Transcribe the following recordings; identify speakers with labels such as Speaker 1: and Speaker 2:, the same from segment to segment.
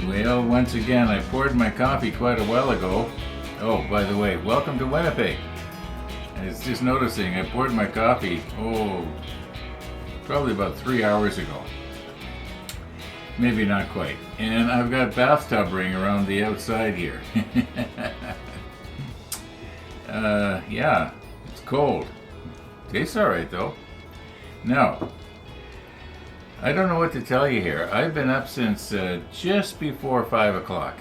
Speaker 1: Well, once again, I poured my coffee quite a while ago. Oh, by the way, welcome to Winnipeg. I was just noticing I poured my coffee, probably about 3 hours ago. Maybe not quite. And I've got bathtub ring around the outside here. Yeah, it's cold. Tastes alright though. Now, I don't know what to tell you here. I've been up since just before 5 o'clock.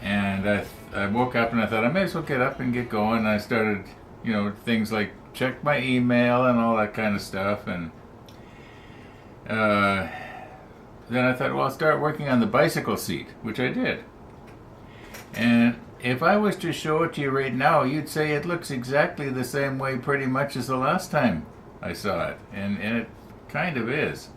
Speaker 1: And I woke up and I thought I may as well get up and get going. And I started, things like check my email and all that kind of stuff. And then I thought, well, I'll start working on the bicycle seat, which I did. And if I was to show it to you right now, you'd say it looks exactly the same way pretty much as the last time I saw it. And it kind of is.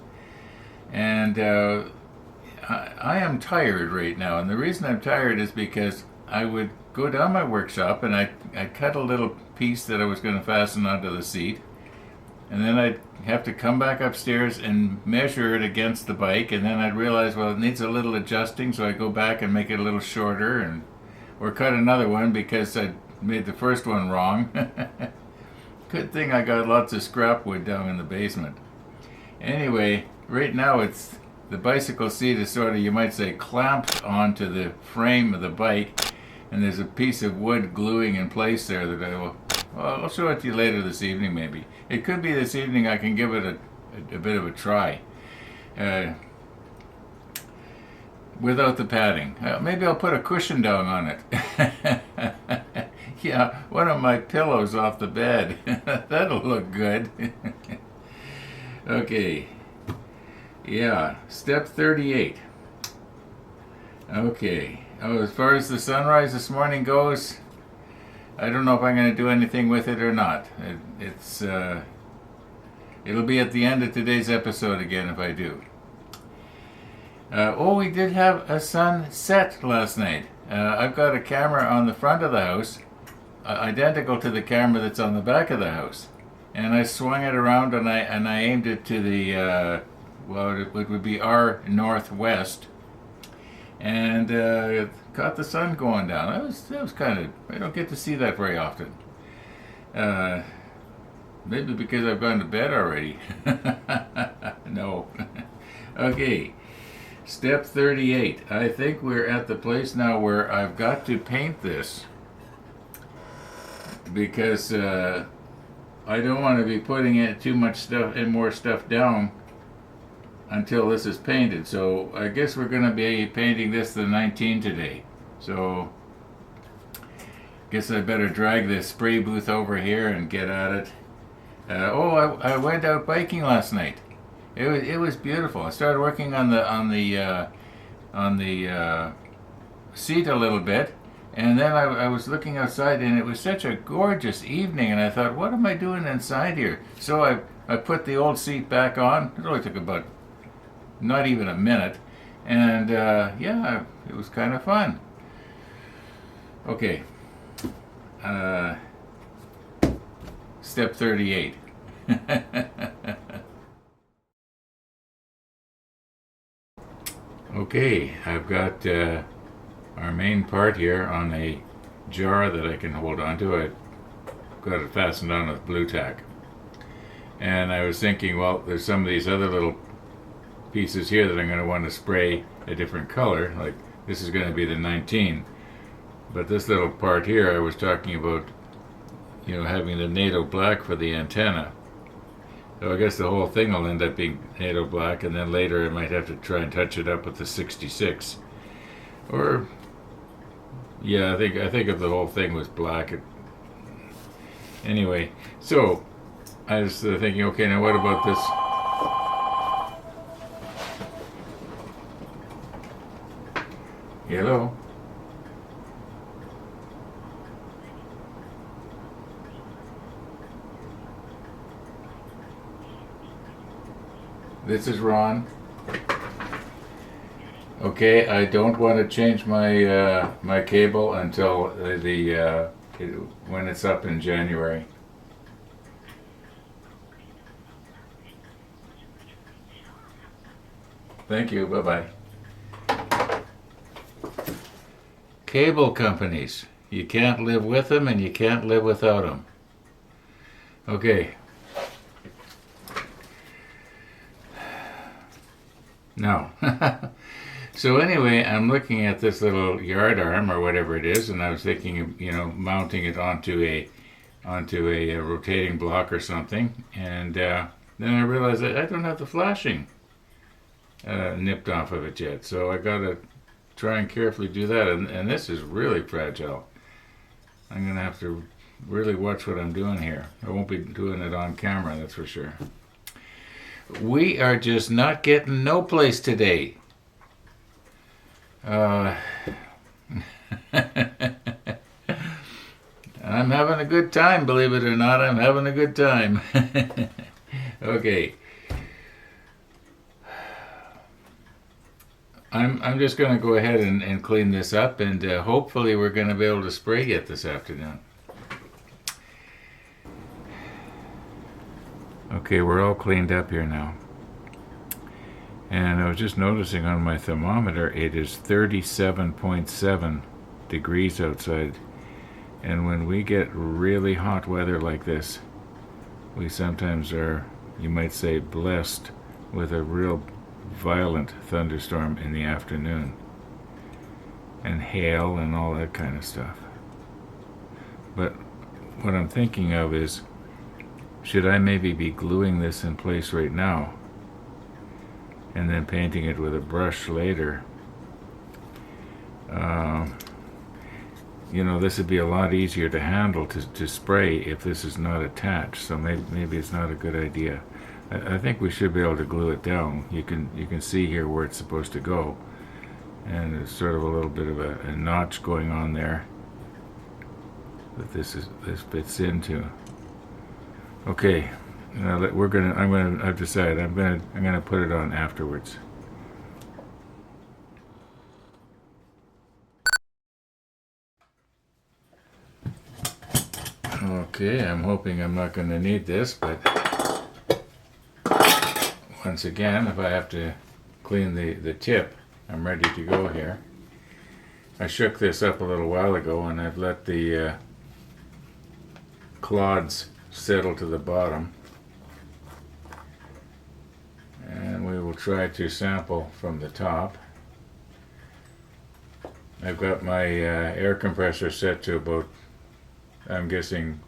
Speaker 1: And I am tired right now, and the reason I'm tired is because I would go down my workshop and I'd cut a little piece that I was going to fasten onto the seat, and then I'd have to come back upstairs and measure it against the bike, and then I'd realize, well, it needs a little adjusting, so I'd go back and make it a little shorter, or cut another one because I made the first one wrong. Good thing I got lots of scrap wood down in the basement. Anyway, right now the bicycle seat is sort of, you might say, clamped onto the frame of the bike, and there's a piece of wood gluing in place there that I'll show it to you later this evening maybe. It could be this evening I can give it a bit of a try. Without the padding. Maybe I'll put a cushion down on it. Yeah, one of my pillows off the bed. That'll look good. Okay. Yeah, step 38. Okay. As far as the sunrise this morning goes, I don't know if I'm going to do anything with it or not. It'll be at the end of today's episode again if I do. We did have a sunset last night. I've got a camera on the front of the house, identical to the camera that's on the back of the house. And I swung it around and I aimed it to the, it would be our northwest, and caught the sun going down. That was kind of, I don't get to see that very often. Maybe because I've gone to bed already. No. Okay, step 38. I think we're at the place now where I've got to paint this because I don't want to be putting in too much stuff and more stuff down until this is painted. So I guess we're going to be painting this the 19 today. So guess I better drag the spray booth over here and get at it. I went out biking last night. It was beautiful. I started working on the seat a little bit. And then I was looking outside, and it was such a gorgeous evening, and I thought, what am I doing inside here? So I put the old seat back on. It only took about not even a minute, and it was kind of fun. Okay, step 38. Okay, I've got our main part here on a jar that I can hold on to. I've got it fastened on with blue tack. And I was thinking, well, there's some of these other little pieces here that I'm going to want to spray a different color. Like this is going to be the 19. But this little part here, I was talking about, having the NATO black for the antenna. So I guess the whole thing will end up being NATO black, and then later I might have to try and touch it up with the 66. Or yeah, I think if the whole thing was black. Anyway, so I was thinking, okay, now what about this? Hello? This is Ron. Okay, I don't want to change my my cable until when it's up in January. Thank you. Bye-bye. Cable companies. You can't live with them and you can't live without them. Okay. Now, so anyway, I'm looking at this little yard arm or whatever it is, and I was thinking of, mounting it onto a rotating block or something, and then I realized that I don't have the flashing nipped off of it yet, so I gotta try and carefully do that, and this is really fragile. I'm gonna have to really watch what I'm doing here. I won't be doing it on camera, that's for sure. We are just not getting no place today. I'm having a good time, believe it or not. I'm having a good time. Okay. I'm just going to go ahead and clean this up, and hopefully we're going to be able to spray it this afternoon. Okay, we're all cleaned up here now. And I was just noticing on my thermometer, it is 37.7 degrees outside. And when we get really hot weather like this, we sometimes are, you might say, blessed with a real violent thunderstorm in the afternoon. And hail and all that kind of stuff. But what I'm thinking of is, should I maybe be gluing this in place right now and then painting it with a brush later? This would be a lot easier to handle to spray if this is not attached, so maybe it's not a good idea. I think we should be able to glue it down. You can see here where it's supposed to go, and there's sort of a little bit of a notch going on there that this fits into. Okay, now I've decided I'm gonna put it on afterwards. Okay, I'm hoping I'm not going to need this, but once again, if I have to clean the tip, I'm ready to go here. I shook this up a little while ago, and I've let the clods settle to the bottom. And we will try to sample from the top. I've got my air compressor set to about, I'm guessing,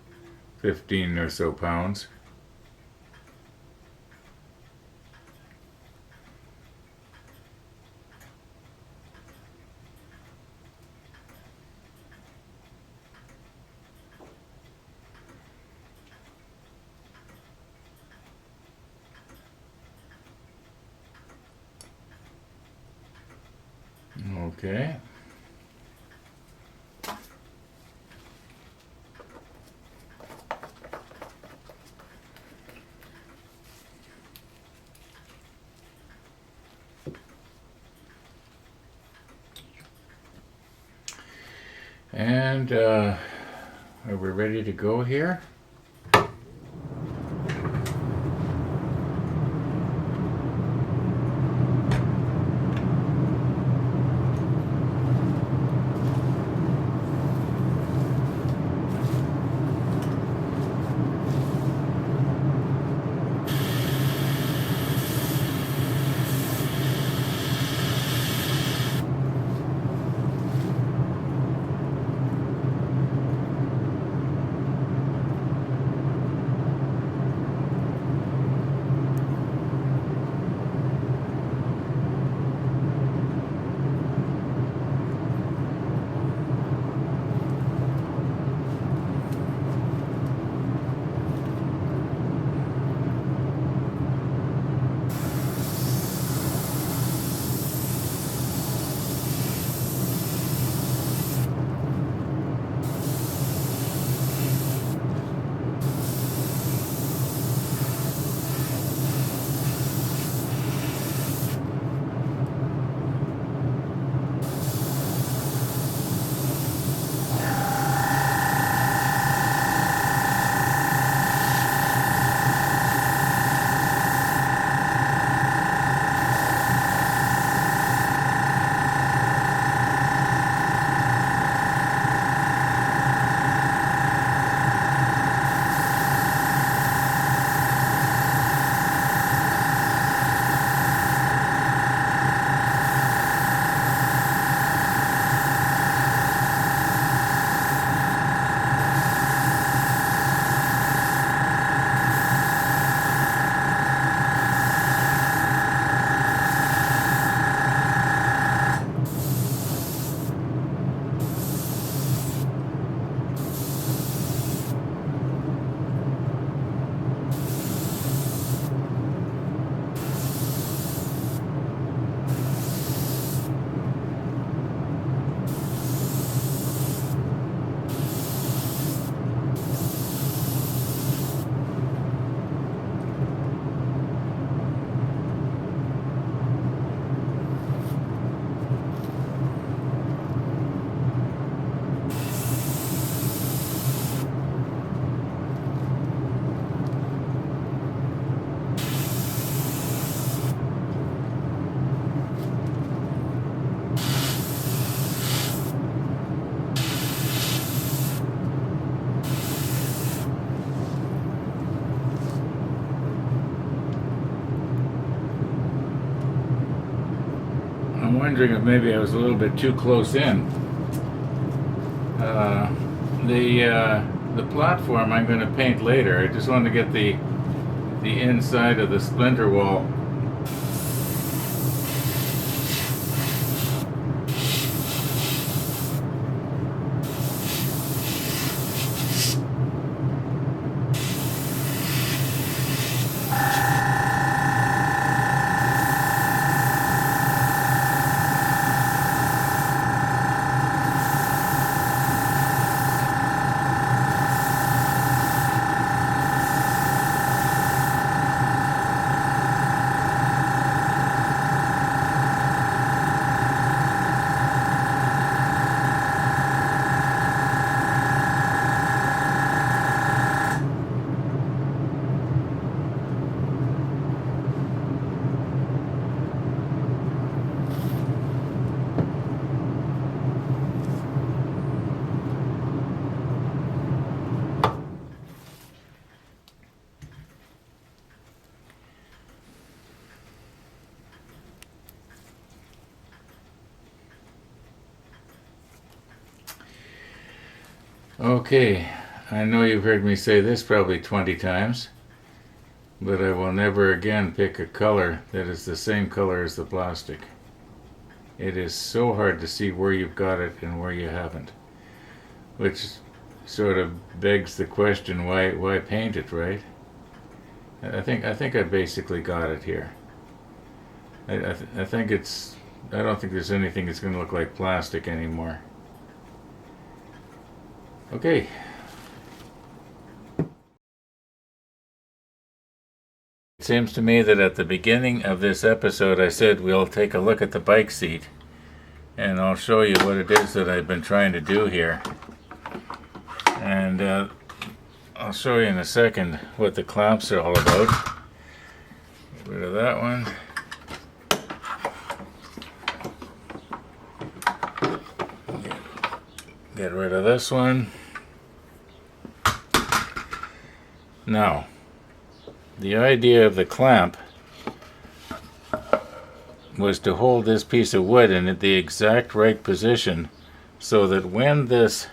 Speaker 1: 15 or so pounds. Okay. And are we ready to go here? wondering if maybe I was a little bit too close in. The platform I'm going to paint later. I just want to get the inside of the splinter wall. Okay, I know you've heard me say this probably 20 times, but I will never again pick a color that is the same color as the plastic. It is so hard to see where you've got it and where you haven't, which sort of begs the question, why paint it, right? I think I basically got it here. I think it's, I don't think there's anything that's going to look like plastic anymore. Okay. It seems to me that at the beginning of this episode I said we'll take a look at the bike seat, and I'll show you what it is that I've been trying to do here. And I'll show you in a second what the clamps are all about. Get rid of that one. Get rid of this one. Now, the idea of the clamp was to hold this piece of wood in the exact right position so that when this,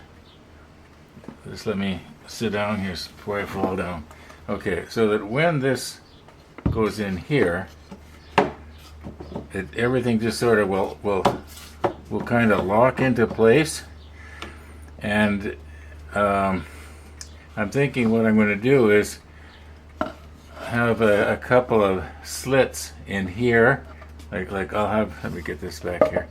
Speaker 1: just let me sit down here before I fall down. Okay, so that when this goes in here, everything just sort of will kind of lock into place. And I'm thinking what I'm going to do is have a couple of slits in here, like I'll have, let me get this back here,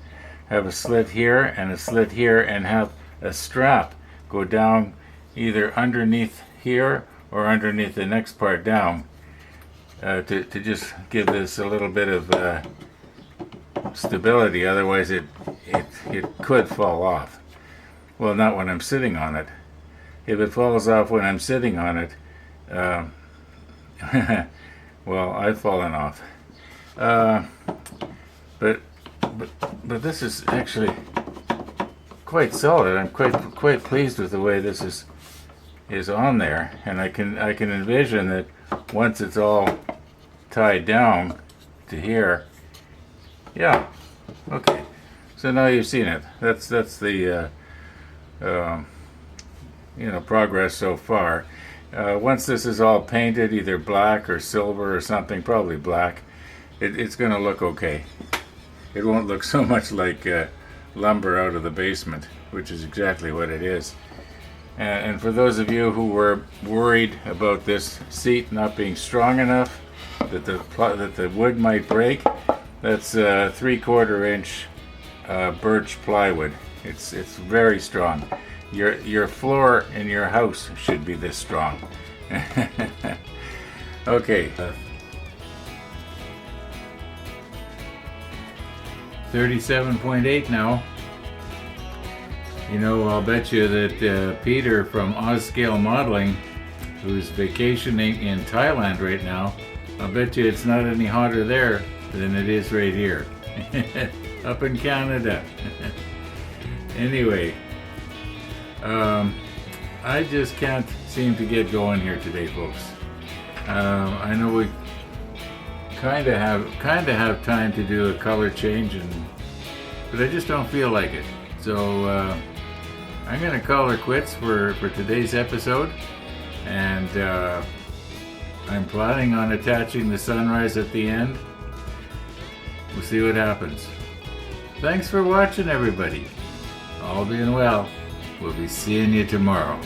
Speaker 1: have a slit here and a slit here, and have a strap go down either underneath here or underneath the next part down, to just give this a little bit of stability. Otherwise it could fall off. Well, not when I'm sitting on it. If it falls off when I'm sitting on it, well, I've fallen off. But this is actually quite solid. I'm quite pleased with the way this is on there, and I can envision that once it's all tied down to here. Yeah. Okay. So now you've seen it. That's the progress so far. Once this is all painted, either black or silver or something, probably black, it's going to look okay. It won't look so much like lumber out of the basement, which is exactly what it is. And for those of you who were worried about this seat not being strong enough, that the wood might break, that's 3/4 inch birch plywood. It's very strong. Your floor in your house should be this strong. Okay. 37.8 now. You know, I'll bet you that Peter from Ozscale Modeling, who's vacationing in Thailand right now, I'll bet you it's not any hotter there than it is right here. Up in Canada. Anyway, I just can't seem to get going here today, folks. I know we kind of have time to do a color change but I just don't feel like it. So I'm gonna call her quits for today's episode, and I'm planning on attaching the sunrise at the end. We'll see what happens. Thanks for watching, everybody. All being well, we'll be seeing you tomorrow.